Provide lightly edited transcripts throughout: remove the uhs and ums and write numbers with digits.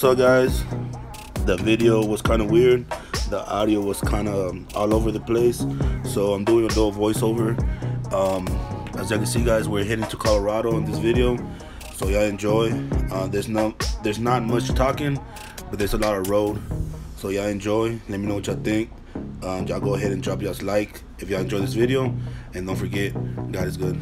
what's up, guys? The video was kind of weird. The audio was kind of all over the place, so I'm doing a little voiceover. As you can see, guys, we're heading to Colorado in this video, so y'all enjoy. There's not much talking, but there's a lot of road, so y'all enjoy. Let me know what y'all think. Y'all go ahead and drop y'all's like if y'all enjoy this video, and don't forget, God is good.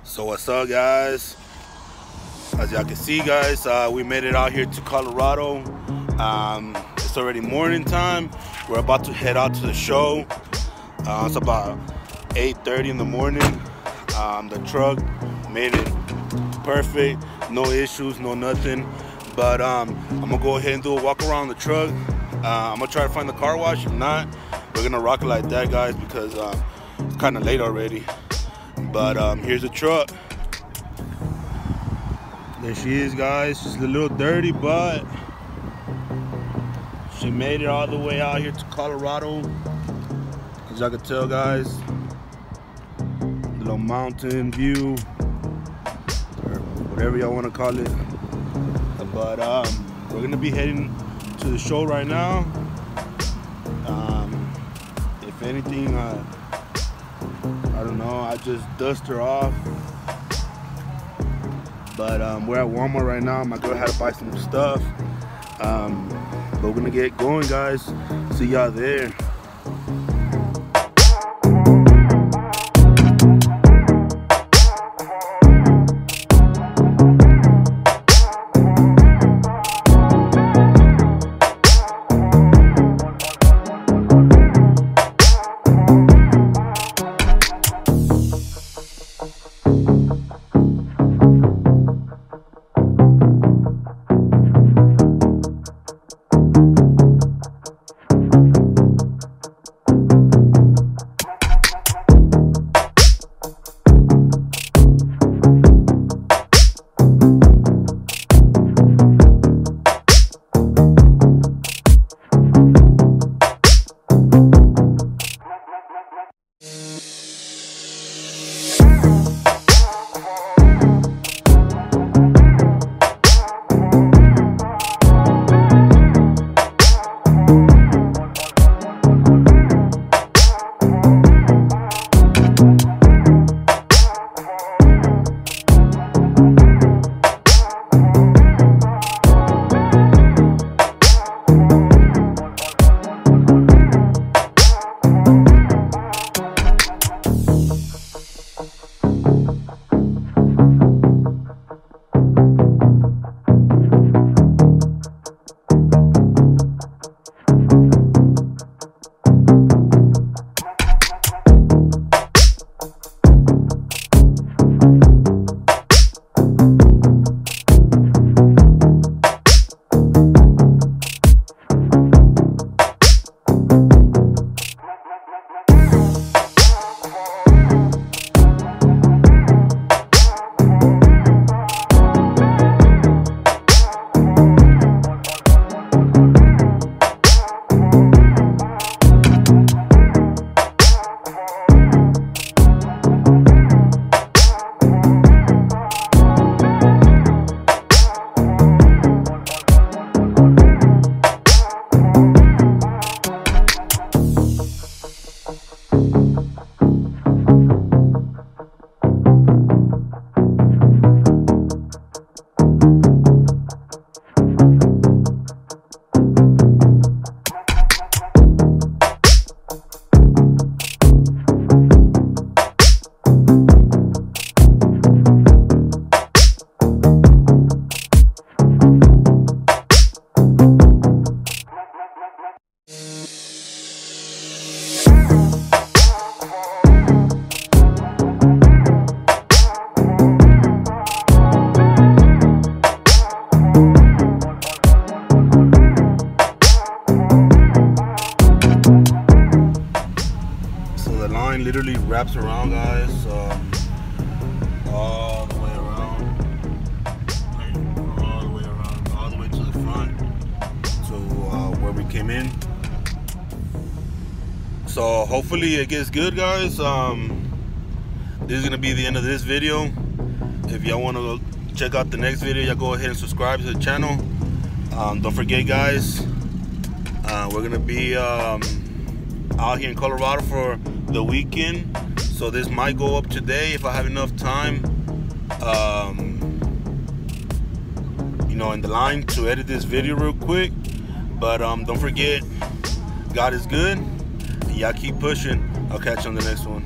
So what's up, guys? As y'all can see, guys, we made it out here to Colorado. It's already morning time. We're about to head out to the show. It's about 8:30 in the morning. The truck made it perfect, no issues, no nothing. But I'm gonna go ahead and do a walk around the truck. I'm gonna try to find the car wash. If not, we're gonna rock it like that, guys, because it's kind of late already. But here's the truck. There she is, guys. She's a little dirty, but she made it all the way out here to Colorado. As y'all can tell, guys, little mountain view, or whatever y'all want to call it. But we're gonna be heading to the show right now. If anything, I don't know, I just dust her off. But we're at Walmart right now. My girl had to buy some stuff. But we're gonna get going, guys. See y'all there. wraps around, guys, all the way around, all the way to the front, to where we came in. So hopefully it gets good, guys. This is gonna be the end of this video. If y'all want to check out the next video, y'all go ahead and subscribe to the channel. Don't forget, guys, we're gonna be out here in Colorado for the weekend, so this might go up today if I have enough time, you know, in the line to edit this video real quick. But don't forget, God is good. Y'all keep pushing. I'll catch you on the next one.